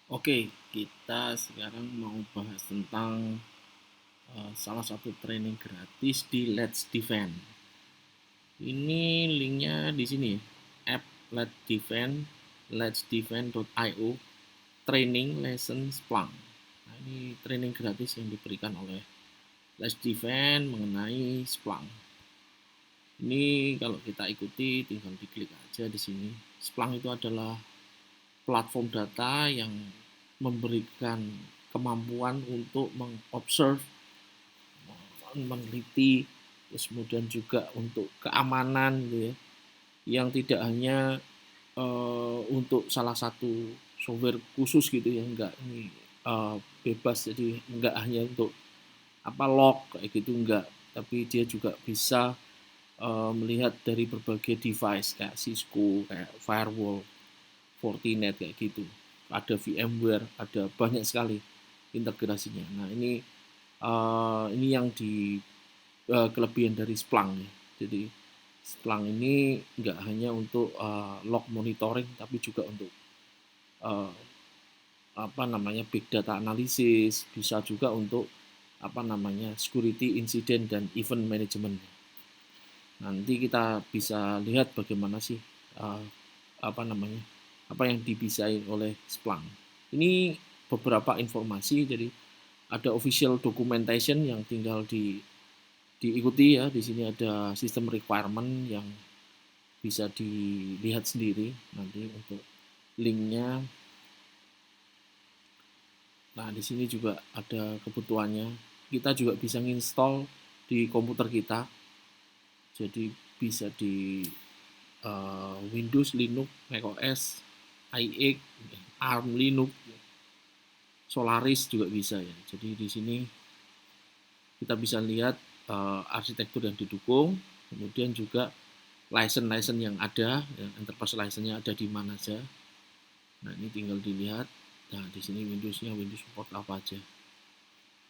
Oke, kita sekarang mau bahas tentang salah satu training gratis di Let's Defend. Ini linknya di sini, app Let's Defend.io Training Lesson Splunk. Nah, ini training gratis yang diberikan oleh Let's Defend mengenai Splunk. Ini kalau kita ikuti tinggal diklik aja di sini. Splunk itu adalah platform data yang memberikan kemampuan untuk mengobserve, meneliti, terus kemudian juga untuk keamanan gitu ya, yang tidak hanya untuk salah satu software khusus gitu ya, enggak ini bebas, jadi enggak hanya untuk log kayak gitu, enggak, tapi dia juga bisa melihat dari berbagai device kayak Cisco, kayak firewall, Fortinet kayak gitu. Ada VMware, ada banyak sekali integrasinya. Nah, ini yang kelebihan dari Splunk ya. Jadi Splunk ini nggak hanya untuk log monitoring, tapi juga untuk uh, big data analysis, bisa juga untuk security incident dan event management. Nanti kita bisa lihat bagaimana sih uh, apa namanya apa yang dibisai oleh Splunk. Ini beberapa informasi, jadi ada official documentation yang tinggal diikuti ya. Di sini ada sistem requirement yang bisa dilihat sendiri nanti untuk linknya. Nah, di sini juga ada kebutuhannya. Kita juga bisa nginstall di komputer kita. Jadi bisa di Windows, Linux, macOS, iX, ARM Linux, Solaris juga bisa ya. Jadi di sini kita bisa lihat arsitektur yang didukung, kemudian juga license yang ada, ya, enterprise license-nya ada di mana saja. Nah, ini tinggal dilihat. Nah, di sini Windows-nya Windows support apa aja.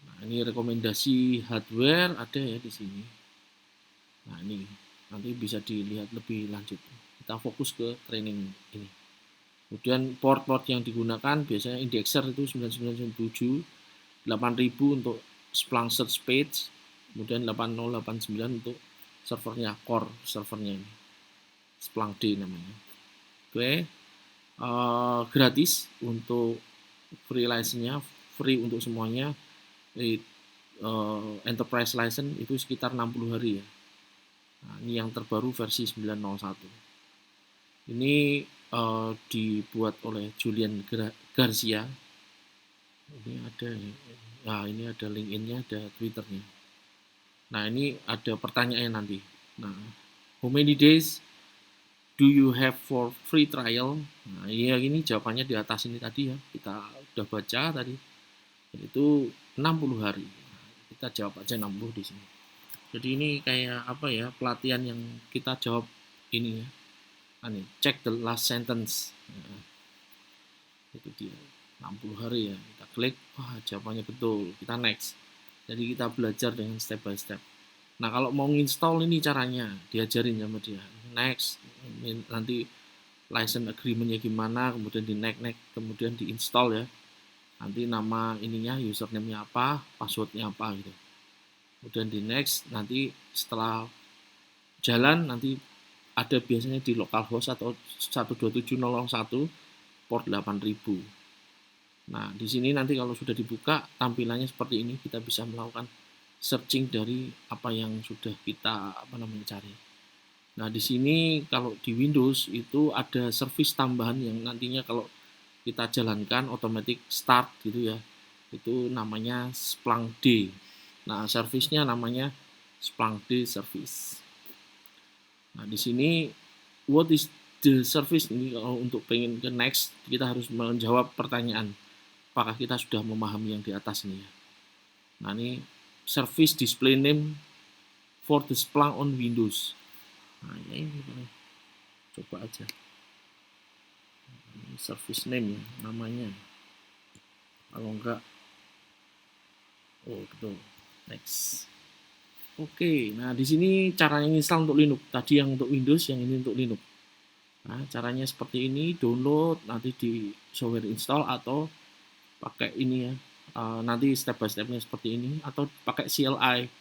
Nah, ini rekomendasi hardware ada ya di sini. Nah, ini nanti bisa dilihat lebih lanjut. Kita fokus ke training ini. Kemudian port-port yang digunakan biasanya indexer itu 9997, 8000 untuk Splunk Search Page, kemudian 8089 untuk servernya, core servernya ini, Splunk D namanya. Oke, gratis untuk free license-nya, free untuk semuanya. Enterprise license itu sekitar 60 hari ya. Nah, ini yang terbaru versi 901. Ini dibuat oleh Julian Garcia. Ini ada LinkedIn-nya, ada Twitter-nya. Nah, ini ada pertanyaan nanti. Nah, how many days do you have for free trial? Nah, ya ini jawabannya di atas ini tadi ya. Kita udah baca tadi. Itu 60 hari. Nah, kita jawab aja 60 di sini. Jadi ini kayak pelatihan yang kita jawab ini ya. Check the last sentence. Nah, itu dia. 60 hari ya. Kita klik, wah jawabannya betul. Kita next. Jadi kita belajar dengan step by step. Nah, kalau mau nginstall ini caranya, diajarin sama dia. Next, nanti license agreement-nya gimana, kemudian di next, kemudian diinstal ya. Nanti nama ininya, username-nya apa, password-nya apa gitu. Kemudian di next, nanti setelah jalan, nanti ada biasanya di localhost atau 127.0.1 port 8000. Nah, di sini nanti kalau sudah dibuka, tampilannya seperti ini, kita bisa melakukan searching dari apa yang sudah kita cari. Nah, di sini kalau di Windows itu ada service tambahan yang nantinya kalau kita jalankan automatic start gitu ya. Itu namanya Splunk D. Nah, service-nya namanya Splunk D service. Nah, di sini what is the service ini, kalau untuk pengen ke next kita harus menjawab pertanyaan apakah kita sudah memahami yang di atas ini ya. Nah, ini service display name for the Splunk on Windows. Nah, ini coba aja. Ini service name ya, namanya. Kalau enggak, oh betul. Next. Oke, nah di sini caranya install untuk Linux. Tadi yang untuk Windows, yang ini untuk Linux. Nah, caranya seperti ini, download nanti di software install atau pakai ini ya, nanti step by stepnya seperti ini, atau pakai CLI,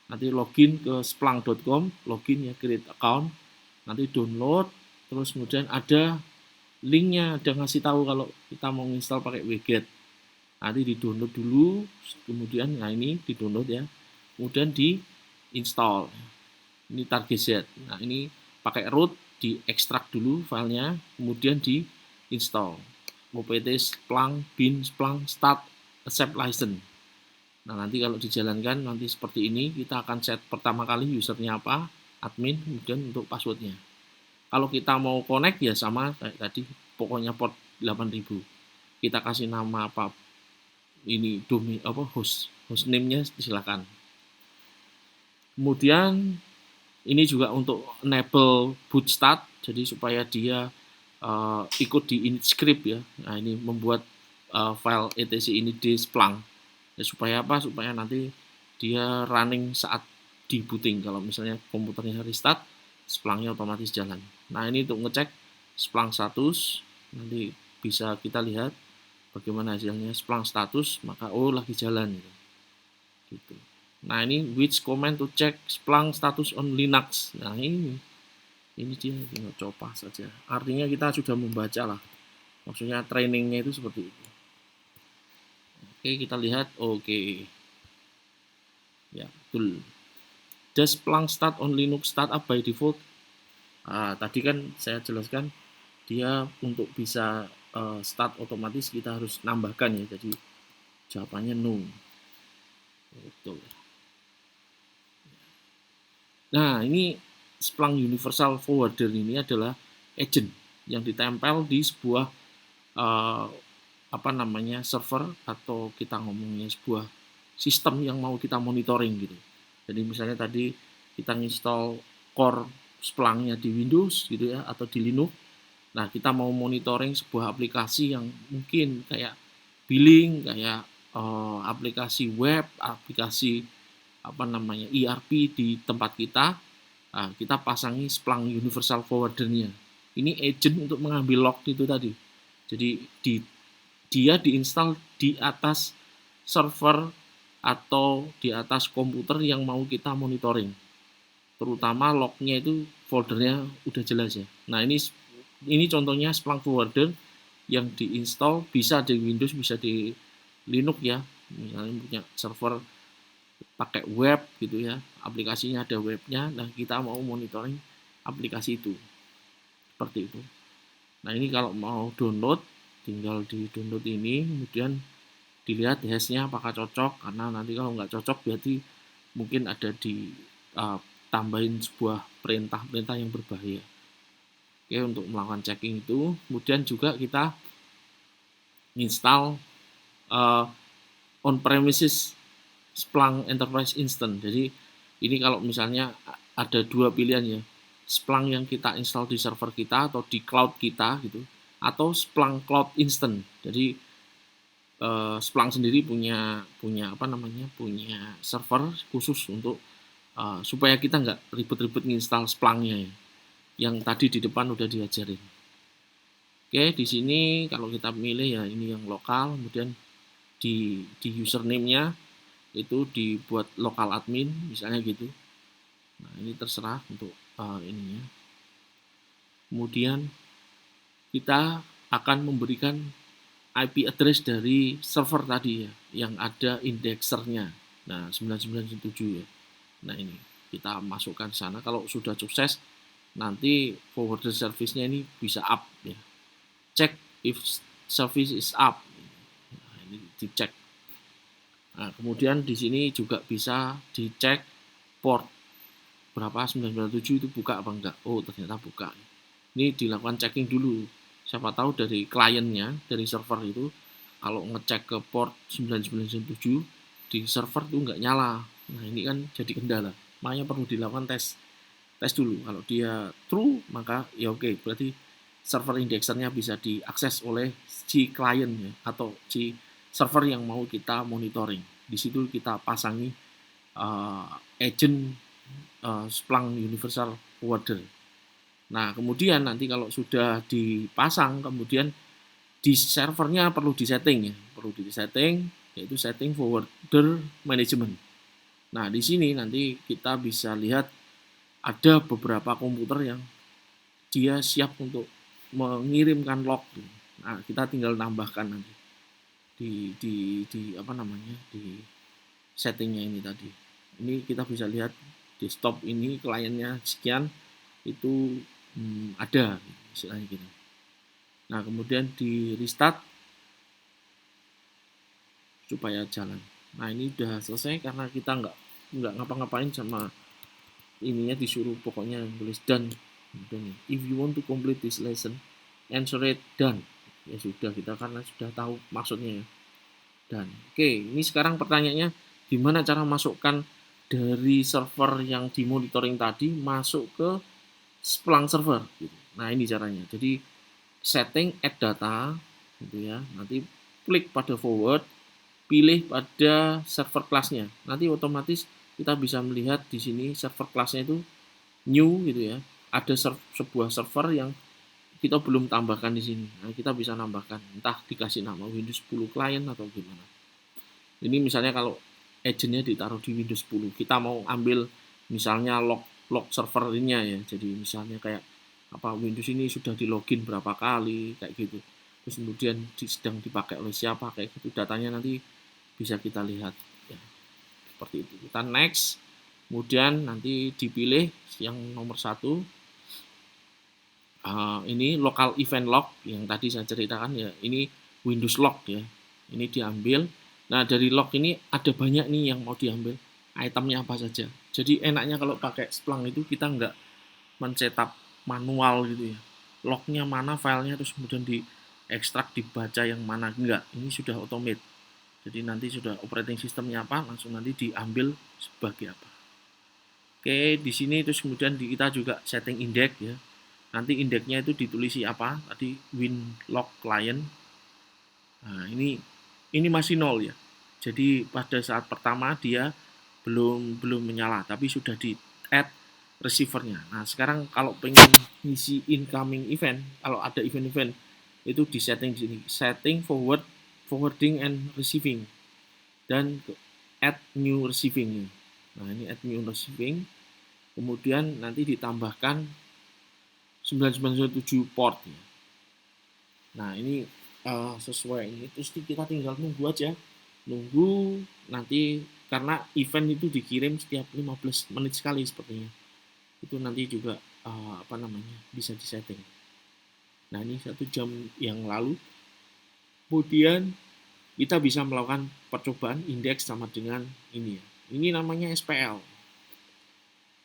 nanti login ke splunk.com, login ya, create account, nanti download, terus kemudian ada linknya, ada ngasih tahu kalau kita mau install pakai wget, nanti di download dulu, kemudian nah ini di download ya, kemudian di install, ini target Z, nah ini pakai root, di ekstrak dulu filenya, kemudian di install opt splunk bin splunk start accept license. Nah nanti kalau dijalankan nanti seperti ini, kita akan set pertama kali usernya apa, admin, kemudian untuk passwordnya. Kalau kita mau connect ya sama kayak tadi, pokoknya port 8000, kita kasih nama apa, ini domain apa, hostname-nya silakan. Kemudian ini juga untuk enable boot start, jadi supaya dia ikut di init script ya. Nah ini membuat file etc init di Splunk ya, supaya apa, supaya nanti dia running saat di booting. Kalau misalnya komputernya restart, Splunknya otomatis jalan. Nah ini untuk ngecek Splunk status, nanti bisa kita lihat bagaimana hasilnya Splunk status, maka oh lagi jalan gitu. Nah ini which command to check Splunk status on Linux. Nah ini dia, tinggal coba saja. Artinya kita sudah membaca lah. Maksudnya trainingnya itu seperti itu. Oke, kita lihat. Oke. Ya, betul. Does Splunk start on Linux startup by default? Tadi kan saya jelaskan dia untuk bisa start otomatis kita harus nambahkan ya. Jadi jawabannya no. Betul. Nah, ini Splunk Universal Forwarder ini adalah agent yang ditempel di sebuah server, atau kita ngomongnya sebuah sistem yang mau kita monitoring gitu. Jadi misalnya tadi kita install core Splunk-nya di Windows gitu ya, atau di Linux. Nah, kita mau monitoring sebuah aplikasi yang mungkin kayak billing, kayak aplikasi web, aplikasi ERP di tempat kita. Nah, kita pasangi Splunk Universal Forwarder-nya. Ini agent untuk mengambil log itu tadi. Jadi dia diinstal di atas server atau di atas komputer yang mau kita monitoring. Terutama lognya itu foldernya udah jelas ya. Nah ini contohnya Splunk Forwarder yang diinstal, bisa di Windows, bisa di Linux ya. Misalnya punya server pakai web gitu ya, aplikasinya ada webnya, nah kita mau monitoring aplikasi itu seperti itu. Nah ini kalau mau download, tinggal di download ini, kemudian dilihat hashnya apakah cocok, karena nanti kalau nggak cocok berarti mungkin ada di tambahin sebuah perintah yang berbahaya. Oke, untuk melakukan checking itu, kemudian juga kita install on premises Splunk Enterprise Instant. Jadi ini kalau misalnya ada dua pilihan ya, Splunk yang kita install di server kita atau di cloud kita gitu, atau Splunk Cloud Instant. Jadi Splunk sendiri punya server khusus untuk supaya kita nggak ribet-ribet nginstal Splunk-nya ya, yang tadi di depan udah diajarin. Oke, di sini kalau kita pilih ya ini yang lokal, kemudian di username-nya itu dibuat lokal admin misalnya gitu. Nah ini terserah untuk ininya. Kemudian kita akan memberikan IP address dari server tadi ya, yang ada indexernya. Nah 9997 ya. Nah ini kita masukkan sana. Kalau sudah sukses, nanti forwarder service-nya ini bisa up ya. Check if service is up. Nah ini dicek. Nah, kemudian di sini juga bisa dicek port berapa 997 itu buka apa enggak. Oh, ternyata buka. Ini dilakukan checking dulu. Siapa tahu dari kliennya, dari server itu, kalau ngecek ke port 9997 di server itu enggak nyala. Nah, ini kan jadi kendala. Makanya perlu dilakukan tes dulu. Kalau dia true, maka ya oke, berarti server indexernya bisa diakses oleh si klien ya, atau si server yang mau kita monitoring. Di situ kita pasangi agent Splunk Universal Forwarder. Nah, kemudian nanti kalau sudah dipasang, kemudian di servernya perlu disetting ya, perlu di setting, yaitu setting forwarder management. Nah, di sini nanti kita bisa lihat ada beberapa komputer yang dia siap untuk mengirimkan log. Nah, kita tinggal tambahkan nanti di apa namanya, di settingnya ini tadi. Ini kita bisa lihat desktop ini kliennya sekian, itu ada istilahnya gitu. Nah, kemudian di restart supaya jalan. Nah, ini udah selesai karena kita nggak ngapa-ngapain sama ininya, disuruh pokoknya tulis done. If you want to complete this lesson, answer it done. Ya sudah, kita karena sudah tahu maksudnya ya. Dan oke, ini sekarang pertanyaannya gimana cara masukkan dari server yang di monitoring tadi masuk ke Splunk server gitu. Nah, ini caranya. Jadi setting add data gitu ya. Nanti klik pada forward, pilih pada server class-nya. Nanti otomatis kita bisa melihat di sini server class-nya itu new gitu ya. Ada sebuah server yang kita belum tambahkan di sini. Nah, kita bisa nambahkan, entah dikasih nama Windows 10 client atau gimana. Ini misalnya kalau agentnya ditaruh di Windows 10, kita mau ambil misalnya log servernya ya. Jadi misalnya kayak apa, Windows ini sudah di login berapa kali kayak gitu. Terus kemudian sedang dipakai oleh siapa kayak gitu, datanya nanti bisa kita lihat ya. Seperti itu. Kita next. Kemudian nanti dipilih yang nomor 1. Ini local event log yang tadi saya ceritakan ya. Ini Windows log ya. Ini diambil. Nah, dari log ini ada banyak nih yang mau diambil. Itemnya apa saja. Jadi enaknya kalau pakai Splunk itu kita nggak mencetak manual gitu ya. Lognya mana, filenya, terus kemudian diekstrak, dibaca yang mana. Enggak, ini sudah automate. Jadi nanti sudah operating systemnya apa, langsung nanti diambil sebagai apa. Oke, di sini terus kemudian kita juga setting index ya. Nanti indexnya itu ditulisi apa? Tadi winlog client. Nah, ini masih 0 ya. Jadi pada saat pertama dia belum menyala, tapi sudah di add receivernya. Nah, sekarang kalau pengen isi incoming event, kalau ada event-event itu di setting di sini, setting forwarding and receiving, dan add new receiving. Nah, ini add new receiving, kemudian nanti ditambahkan 9917 port ya. Nah, ini sesuai ini, terus kita tinggal nunggu aja, nunggu nanti, karena event itu dikirim setiap 15 menit sekali sepertinya. Itu nanti juga apa namanya, bisa disetting. Nah, ini 1 jam yang lalu. Kemudian kita bisa melakukan percobaan indeks sama dengan ini ya. Ini namanya SPL,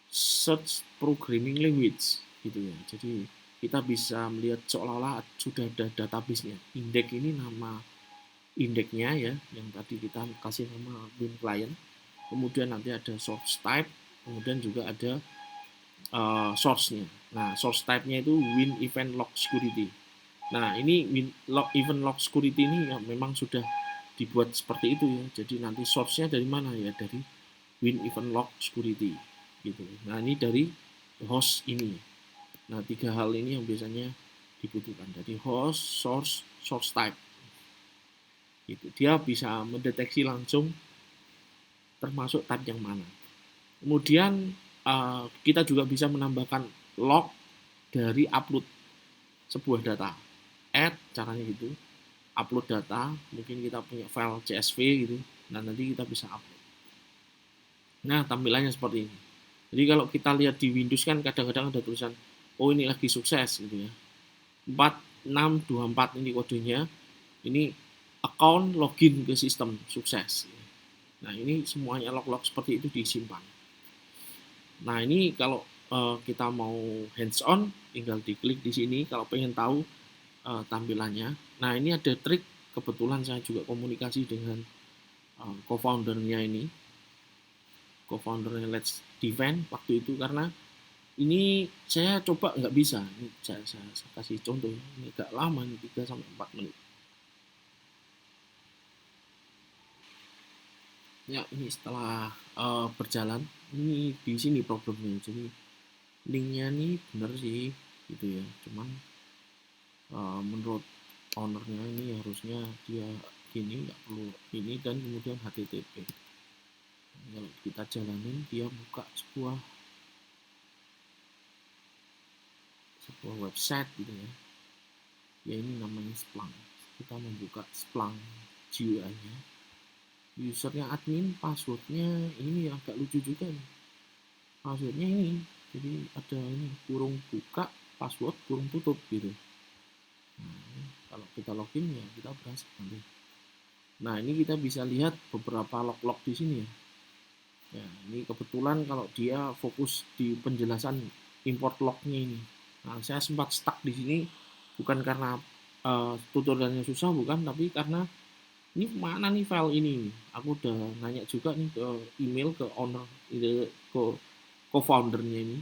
Search Programming Language gitu ya. Jadi kita bisa melihat seolah-olah sudah ada database-nya. Indeks ini nama indeksnya ya, yang tadi kita kasih nama win client. Kemudian nanti ada source type, kemudian juga ada source-nya. Nah, source type-nya itu win event log security. Nah, ini event log security ini ya memang sudah dibuat seperti itu ya. Jadi nanti source-nya dari mana ya? Dari win event log security gitu. Nah, ini dari host ini. Nah, 3 hal ini yang biasanya dibutuhkan. Jadi host, source type. Gitu. Dia bisa mendeteksi langsung termasuk type yang mana. Kemudian kita juga bisa menambahkan log dari upload sebuah data. Add caranya gitu. Upload data, mungkin kita punya file CSV gitu. Nah, nanti kita bisa upload. Nah, tampilannya seperti ini. Jadi kalau kita lihat di Windows kan kadang-kadang ada tulisan, oh ini lagi sukses gitu ya. 4624 ini kodenya. Ini account login ke sistem sukses. Nah, ini semuanya log-log seperti itu disimpan. Nah, ini kalau kita mau hands on, tinggal diklik di sini kalau pengen tahu tampilannya. Nah, ini ada trik, kebetulan saya juga komunikasi dengan co-foundernya ini, co-foundernya Let's Defend waktu itu, karena ini saya coba nggak bisa. Ini saya kasih contoh, ini agak lama, ini 3-4 menit. Ya, ini setelah berjalan, ini di sini problemnya. Jadi linknya nih bener sih gitu ya, cuman menurut ownernya ini harusnya dia gini, nggak perlu ini, dan kemudian HTTP. Kalau kita jalanin, dia buka sebuah website gitu ya. Ya ini namanya Splunk. Kita membuka Splunk GUI-nya. Usernya admin, passwordnya ini agak lucu juga nih. Passwordnya ini, jadi ada ini kurung buka, password kurung tutup gitu. Nah, kalau kita login ya kita berhasil nanti. Nah ini kita bisa lihat beberapa log-log di sini ya. Ya, ini kebetulan kalau dia fokus di penjelasan import lognya ini. Nah, saya sempat stuck di sini bukan karena tutorialnya susah, bukan, tapi karena ini mana nih file ini. Aku udah nanya juga nih ke email ke owner, ke co-foundernya ini,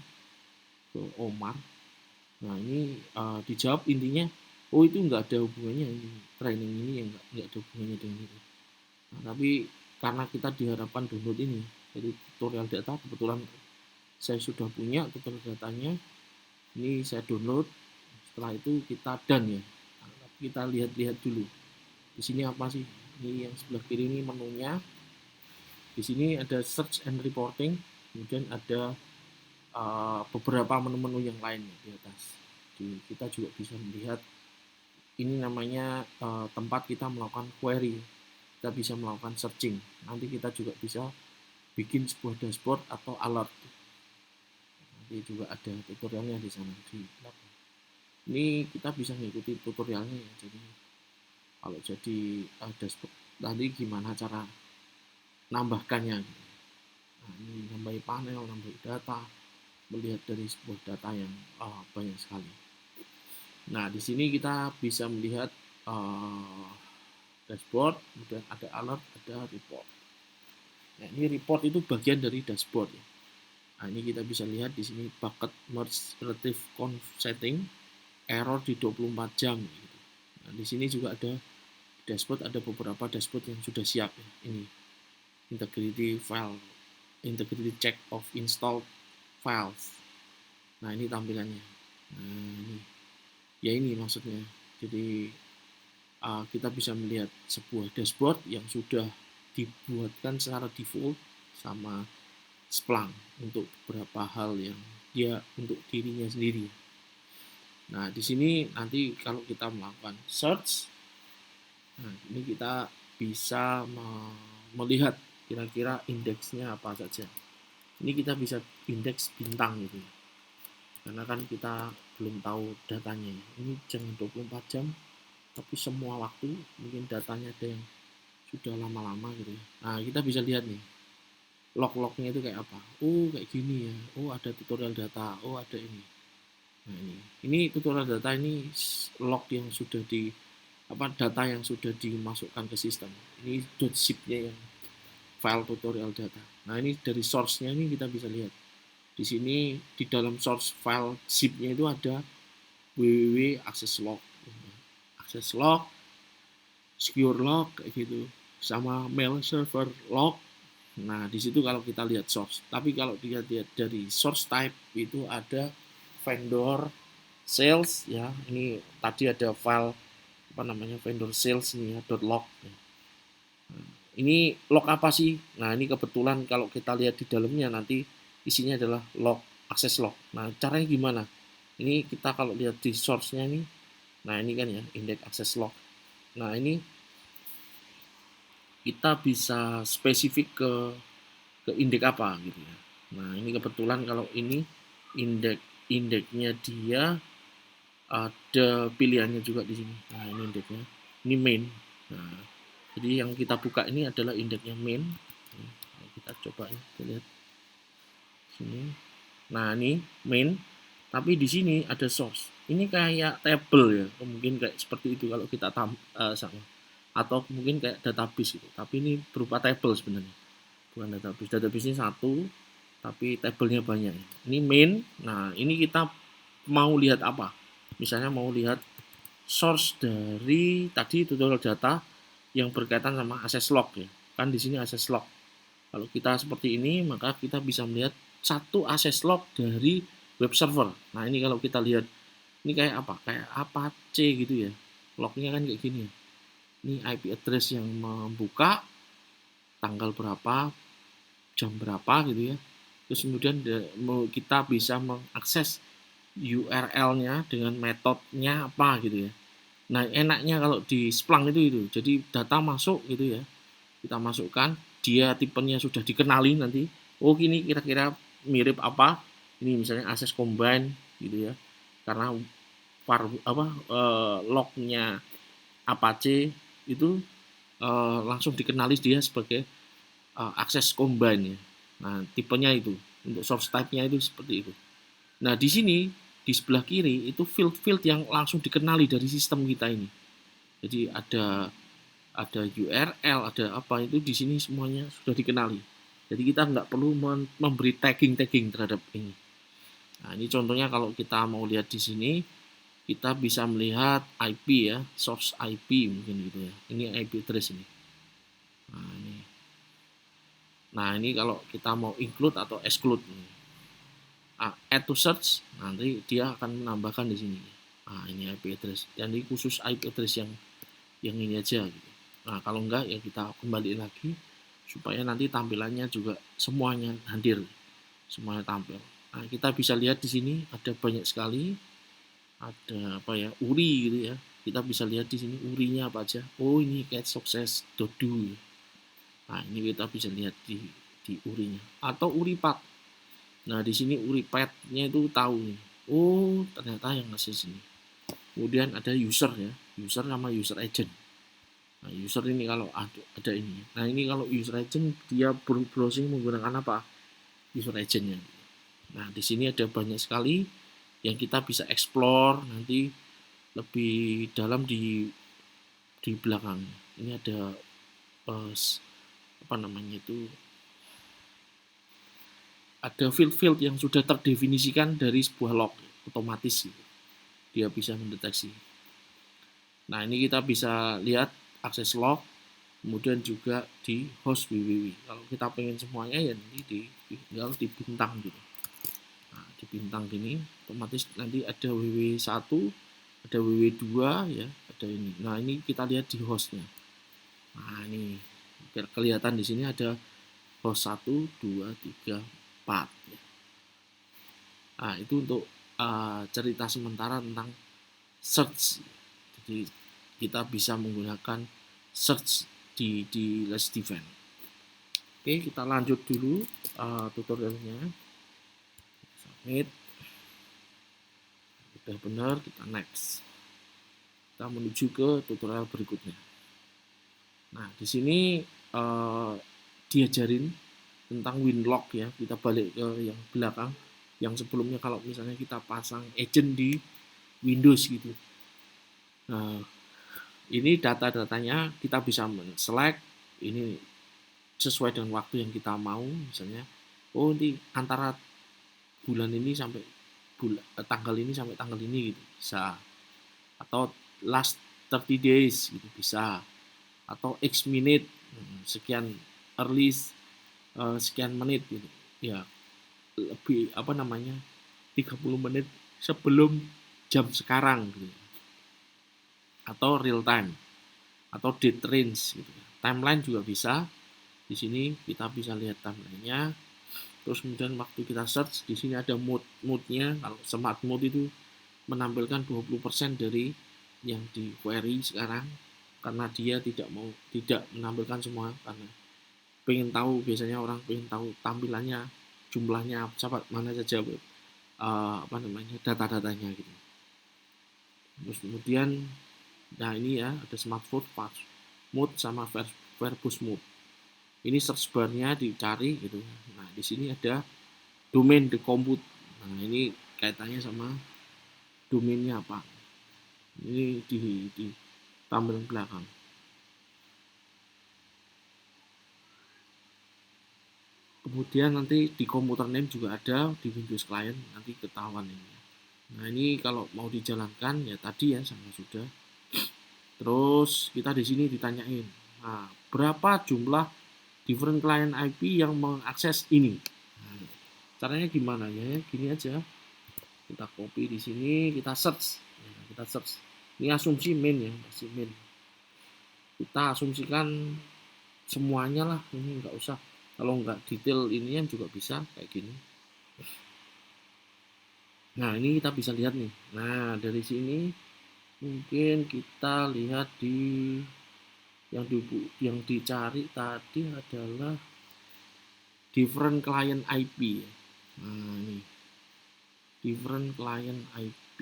ke Omar. Nah ini dijawab intinya, oh itu nggak ada hubungannya, ini training ini yang nggak ada hubungannya dengan itu. Nah, tapi karena kita diharapkan download ini, jadi tutorial data, kebetulan saya sudah punya tutorial datanya, ini saya download. Setelah itu kita done ya. Nah, kita lihat-lihat dulu. Di sini apa sih? Ini yang sebelah kiri ini menunya. Di sini ada search and reporting, kemudian ada beberapa menu-menu yang lainnya di atas. Jadi kita juga bisa melihat ini namanya tempat kita melakukan query. Kita bisa melakukan searching. Nanti kita juga bisa bikin sebuah dashboard atau alert. Nanti juga ada tutorialnya di sana di belakang. Ini kita bisa mengikuti tutorialnya ya. Jadi kalau jadi dashboard nanti gimana cara nambahkannya. Nah, ini nambah panel, nambah data, melihat dari sebuah data yang banyak sekali. Nah, di sini kita bisa melihat dashboard, kemudian ada alert, ada report. Nah, ini report itu bagian dari dashboard ya. Nah, ini kita bisa lihat di sini bucket merge relative conf setting, error di 24 jam gitu. Nah, di sini juga ada dashboard, ada beberapa dashboard yang sudah siap ya. Ini integrity file, integrity check of installed files. Nah, ini tampilannya. Nah, ini ya ini maksudnya. Jadi kita bisa melihat sebuah dashboard yang sudah dibuatkan secara default sama Splunk untuk beberapa hal yang dia untuk dirinya sendiri. Nah, di sini nanti kalau kita melakukan search, nah ini kita bisa melihat kira-kira indeksnya apa saja. Ini kita bisa indeks bintang gitu. Karena kan kita belum tahu datanya. Ini jangan 24 jam, tapi semua waktu, mungkin datanya ada yang sudah lama-lama gitu ya. Nah, kita bisa lihat nih log-lognya itu kayak apa. Oh, kayak gini ya. Oh, ada tutorial data. Oh, ada ini. Nah, ini tutorial data, ini log yang sudah data yang sudah dimasukkan ke sistem. Ini .zip-nya yang file tutorial data. Nah, ini dari source-nya ini kita bisa lihat. Di sini di dalam source file zip-nya itu ada www access log, secure log kayak gitu, sama mail server log. Nah, di situ kalau kita lihat source. Tapi kalau lihat dari source type itu ada vendor sales ya. Ini tadi ada file apa namanya vendor sales ini ya, .log. Nah, ini log apa sih? Nah, ini kebetulan kalau kita lihat di dalamnya nanti isinya adalah log, akses log. Nah, caranya gimana? Ini kita kalau lihat di source-nya ini, nah ini kan ya, index akses log. Nah, ini kita bisa spesifik ke indeks apa gitu ya. Nah, ini kebetulan kalau ini indeksnya dia ada pilihannya juga di sini. Nah, ini indeksnya. Ini main. Nah, jadi yang kita buka ini adalah indeksnya main. Nah, kita coba ya, kita lihat sini. Nah, ini main. Tapi di sini ada source. Ini kayak table ya, mungkin kayak seperti itu kalau kita sama. Atau mungkin kayak database gitu. Tapi ini berupa table sebenarnya. Bukan database. Database ini satu, tapi tabelnya banyak. Ini main. Nah, ini kita mau lihat apa? Misalnya mau lihat source dari tadi tutorial data yang berkaitan sama access log ya. Kan di sini access log. Kalau kita seperti ini, maka kita bisa melihat satu access log dari web server. Nah, ini kalau kita lihat ini kayak apa? Kayak Apache gitu ya. Lognya kan kayak gini ya. Ini IP address yang membuka, tanggal berapa, jam berapa gitu ya. Terus kemudian kita bisa mengakses URL-nya dengan metodenya apa gitu ya. Nah, enaknya kalau di Splunk itu. Jadi data masuk gitu ya. Kita masukkan, dia tipenya sudah dikenali nanti. Oh, ini kira-kira mirip apa? Ini misalnya access combine gitu ya. Karena lognya Apache itu langsung dikenali dia sebagai akses combine ya. Nah, tipenya itu untuk source type-nya itu seperti itu. Nah, di sini di sebelah kiri itu field-field yang langsung dikenali dari sistem kita ini. Jadi ada URL, ada apa itu di sini semuanya sudah dikenali. Jadi kita nggak perlu memberi tagging terhadap ini. Nah, ini contohnya kalau kita mau lihat di sini, kita bisa melihat IP ya, source IP mungkin gitu ya. Ini IP address ini. Nah ini kalau kita mau include atau exclude, add to search, nanti dia akan menambahkan di sini. Nah ini IP address. Jadi khusus IP address yang ini aja. Gitu. Nah kalau enggak ya kita kembali lagi supaya nanti tampilannya juga semuanya hadir, semuanya tampil. Nah kita bisa lihat di sini ada banyak sekali, ada apa ya, URI gitu ya. Kita bisa lihat di sini URI-nya apa aja. Oh ini get success.do. Nah ini kita bisa lihat di URI-nya atau URI-path. Nah di sini URI-path-nya itu tahu nih. Oh ternyata yang ngasih sini. Kemudian ada user ya, user sama user agent. Nah user ini kalau ada ini. Nah ini kalau user agent dia browsing menggunakan apa? User agentnya. Nah di sini ada banyak sekali yang kita bisa explore nanti lebih dalam di belakang. Ini ada apa namanya itu, ada field-field yang sudah terdefinisikan dari sebuah log otomatis gitu. Dia bisa mendeteksi. Nah ini kita bisa lihat akses log, kemudian juga di host www. Kalau kita pengen semuanya ya nanti tinggal di bintang gitu. Nah di bintang gini otomatis nanti ada www1, ada www2 ya, ada ini. Nah ini kita lihat di hostnya. Nah ini kelihatan di sini ada host 1, 2, 3, 4 ya. Nah itu untuk cerita sementara tentang search. Jadi kita bisa menggunakan search di Let's Defend. Oke, kita lanjut dulu tutorialnya. Submit. Sudah benar, kita next. Kita menuju ke tutorial berikutnya. Nah, di sini diajarin tentang winlog ya. Kita balik ke yang belakang. Yang sebelumnya kalau misalnya kita pasang agent di Windows gitu. Nah, ini data-datanya kita bisa select ini sesuai dengan waktu yang kita mau, misalnya oh ini antara bulan ini sampai tanggal ini sampai tanggal ini gitu bisa, atau last 30 days gitu bisa, atau x minute sekian, early sekian menit gitu ya, lebih apa namanya 30 menit sebelum jam sekarang gitu, atau real time, atau date range gitu. Timeline juga bisa. Di sini kita bisa lihat timelinenya. Terus kemudian waktu kita search, di sini ada moodnya. Kalau smart mode itu menampilkan 20% dari yang di query sekarang, karena dia tidak menampilkan semua, karena pengen tahu, biasanya orang pengen tahu tampilannya, jumlahnya mana saja apa namanya data-datanya gitu. Terus kemudian nah ini ya ada smart mode sama verbose mode. Ini search bar-nya dicari gitu. Nah di sini ada domain the compute. Nah ini kaitannya sama domainnya apa. Ini di tampilan belakang. Kemudian nanti di computer name juga ada di Windows Client, nanti ketahuan ini. Nah ini kalau mau dijalankan ya tadi ya sama sudah. Terus kita di sini ditanyain, nah, berapa jumlah different client IP yang mengakses ini? Nah, caranya gimana ya? Gini aja, kita copy di sini, kita search. Nah, kita search. Ini asumsi main ya, masih main. kita asumsikan semuanya lah, ini nggak usah, kalau nggak detail ini yang juga bisa kayak gini. Nah ini kita bisa lihat nih, nah dari sini mungkin kita lihat di yang dicari tadi adalah different client IP. Nah ini different client IP.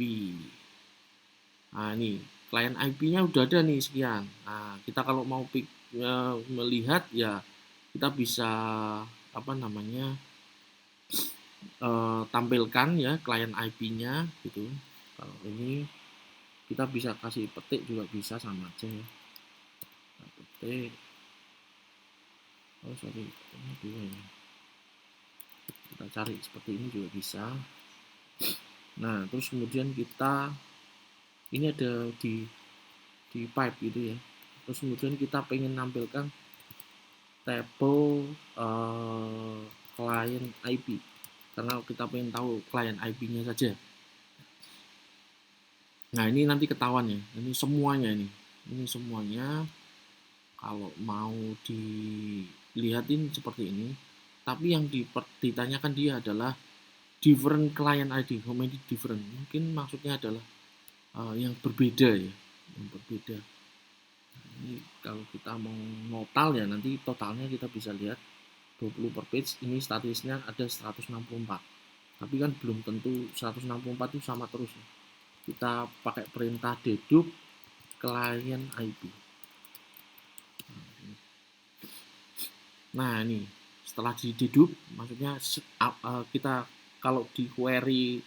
Nah ini client IP-nya udah ada nih sekian. Nah kita kalau mau melihat ya kita bisa apa namanya tampilkan ya client IP-nya gitu. Kalau ini kita bisa kasih petik juga bisa, sama aja ya. Petik. Oh sorry, ini dua ya. Kita cari seperti ini juga bisa. Nah terus kemudian kita ini ada di pipe gitu ya. Terus kemudian kita pengen nampilkan tabel client IP, karena kita pengen tahu client IP-nya saja. Nah ini nanti ketahuan ya, ini semuanya ini semuanya kalau mau dilihatin seperti ini, tapi yang ditanyakan dia adalah different client ID, how many different, mungkin maksudnya adalah yang berbeda ya, yang berbeda. Ini kalau kita mau total ya, nanti totalnya kita bisa lihat 20 per page, ini statistiknya ada 164, tapi kan belum tentu 164 itu sama terus ya. Kita pakai perintah dedup client IP. Nah ini setelah di dedup, maksudnya kita kalau di query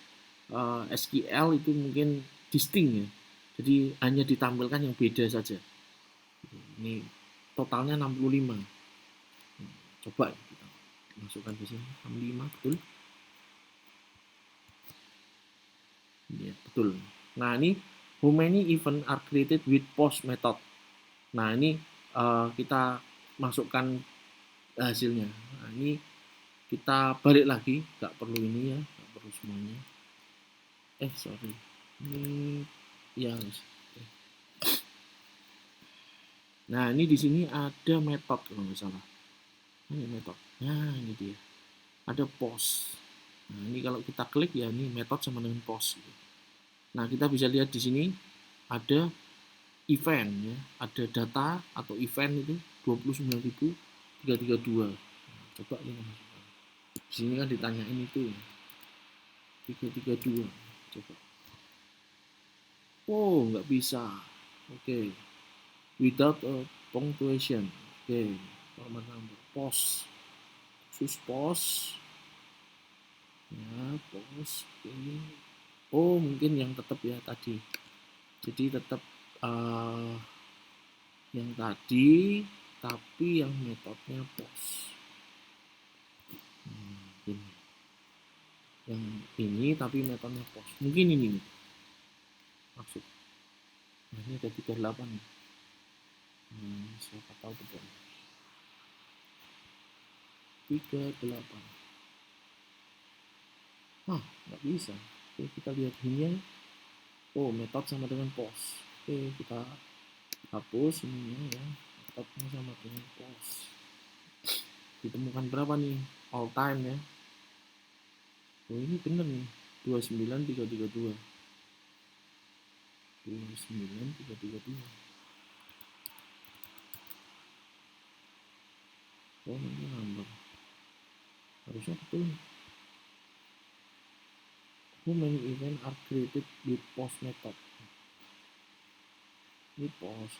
SQL itu mungkin distinct ya, jadi hanya ditampilkan yang beda saja. Ini totalnya 65. Coba kita masukkan ke sini 65, betul? Ya, betul. Nah ini how many event are created with post method. Nah ini kita masukkan hasilnya. Nah ini kita balik lagi, nggak perlu ini ya, nggak perlu semuanya. Sorry, ini ya. Nah ini di sini ada metode kalau nggak salah. Ini metode. Nah ini dia. Ada post. Nah ini kalau kita klik ya, ini metode sama dengan post. Nah kita bisa lihat di sini ada event ya, ada data atau event itu 29.332. Nah, coba ini masukkan. Di sini kan ditanyain itu 332. Coba. Oh nggak bisa. Oke. Without a punctuation. Oke. Format number post. Khusus post. Ya post ini. Oh mungkin yang tetap ya tadi. Jadi tetap yang tadi, tapi yang metodenya post. Ini. Yang ini tapi metodenya post. Mungkin ini maksud. Nah, ini ada 38 nih. Siapa tahu betul. 38. Nggak bisa. Oke, kita lihat ininya. Oh, metode sama dengan post. Oke, kita hapus ininya ya. Metodenya sama dengan post. Ditemukan berapa nih? All time ya. Oh, ini bener nih. 29332. 29332. Oh, ini number. Harusnya betul. How many events are created with post method? Ini post.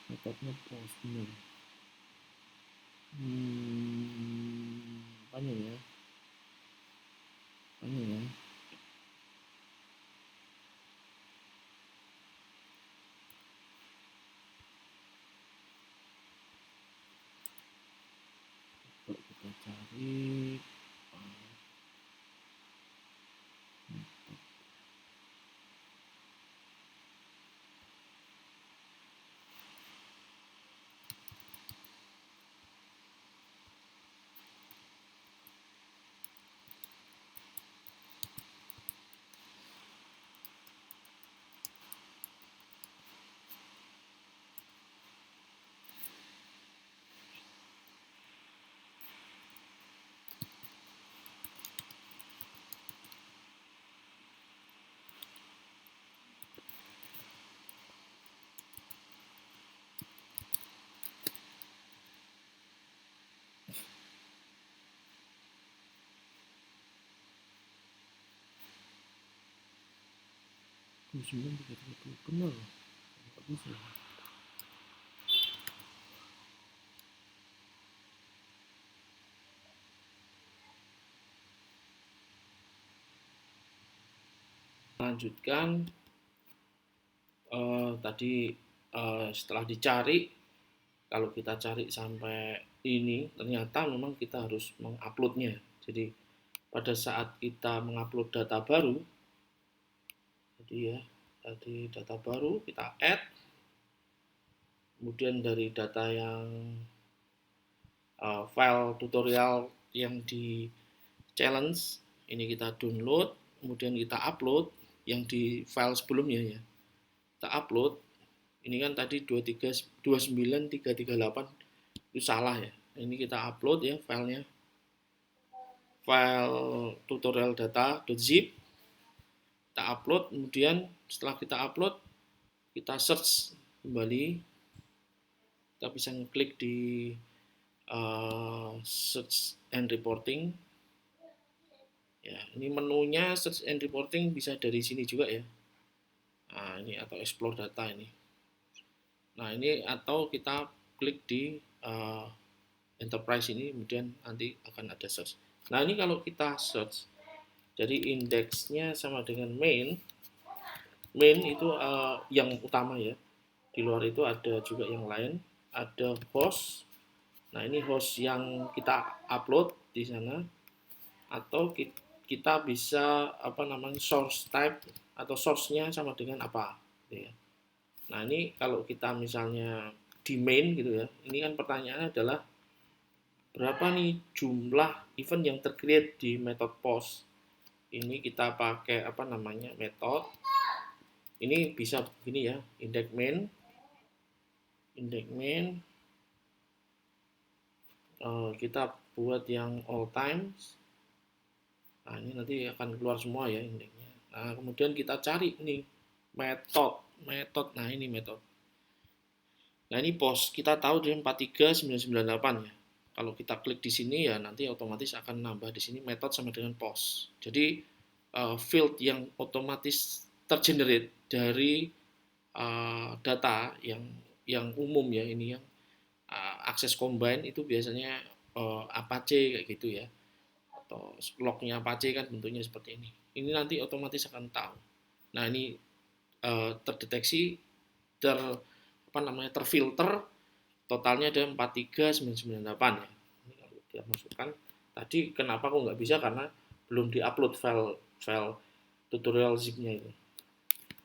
Metodenya post bener. Apanya ya? Coba kita cari. 29.330 bener nggak bisa. Lanjutkan. Tadi setelah dicari, kalau kita cari sampai ini, ternyata memang kita harus menguploadnya. Jadi pada saat kita mengupload data baru, jadi ya tadi data baru kita add, kemudian dari data yang file tutorial yang di challenge ini kita download, kemudian kita upload yang di file sebelumnya ya. Kita upload, ini kan tadi 29338 itu salah ya. Ini kita upload ya filenya, file tutorial data.zip, kita upload, kemudian setelah kita upload kita search kembali, kita bisa ngeklik di search and reporting ya. Ini menunya search and reporting bisa dari sini juga ya. Nah ini atau explore data ini. Nah ini atau kita klik di enterprise ini, kemudian nanti akan ada search. Nah ini kalau kita search, jadi indeksnya sama dengan main itu yang utama ya. Di luar itu ada juga yang lain, ada host. Nah ini host yang kita upload di sana, atau kita bisa source type atau source-nya sama dengan apa gitu ya. Nah ini kalau kita misalnya di main gitu ya, ini kan pertanyaannya adalah berapa nih jumlah event yang tercreate di method post. Ini kita pakai method ini bisa begini ya, index main kita buat yang all times. Nah ini nanti akan keluar semua ya indeksnya. Nah kemudian kita cari nih metode. Nah ini metode. Nah ini post, kita tahu di 43998 ya. Kalau kita klik di sini ya nanti otomatis akan nambah di sini metode sama dengan post. Jadi field yang otomatis tergenerate dari data yang umum ya, ini yang akses combine itu biasanya Apache kayak gitu ya, atau lognya Apache kan bentuknya seperti ini. Ini nanti otomatis akan tahu. Nah ini terdeteksi terfilter totalnya ada 43998 ya. Ini kalau dia masukkan tadi kenapa kok nggak bisa, karena belum diupload file tutorial zip-nya itu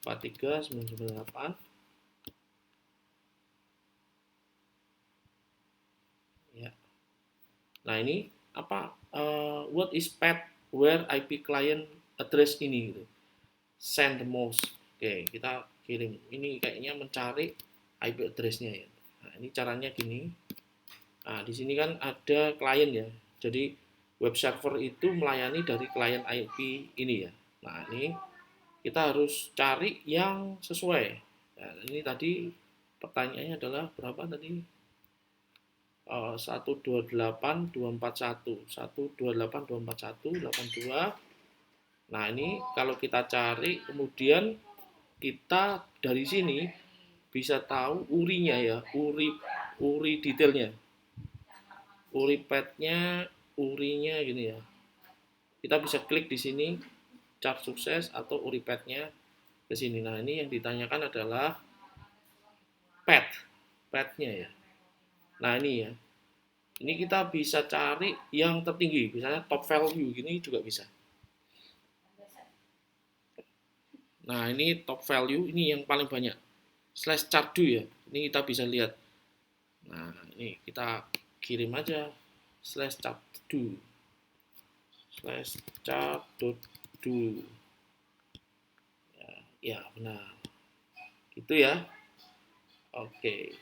43998 ya. Nah ini what is path where IP client address ini gitu. Send the most. Oke, kita kirim. Ini kayaknya mencari IP address-nya ya. Nah, ini caranya gini. Nah, di sini kan ada klien ya. Jadi web server itu melayani dari klien IP ini ya. Nah, ini kita harus cari yang sesuai. Nah, ini tadi pertanyaannya adalah berapa tadi? 128.241, 128.241, 82. Nah, ini kalau kita cari, kemudian kita dari sini bisa tahu urinya ya, uri detailnya. Uri path-nya, urinya gini ya. Kita bisa klik di sini chart sukses atau uri path-nya ke sini. Nah, ini yang ditanyakan adalah path-nya ya. Nah, ini ya. Ini kita bisa cari yang tertinggi, misalnya top value gini juga bisa. Nah, ini top value, ini yang paling banyak. Slash chart do ya. Ini kita bisa lihat. Nah, ini kita kirim aja slash chart do. Slash chart.do. Ya, benar. Gitu ya. Oke.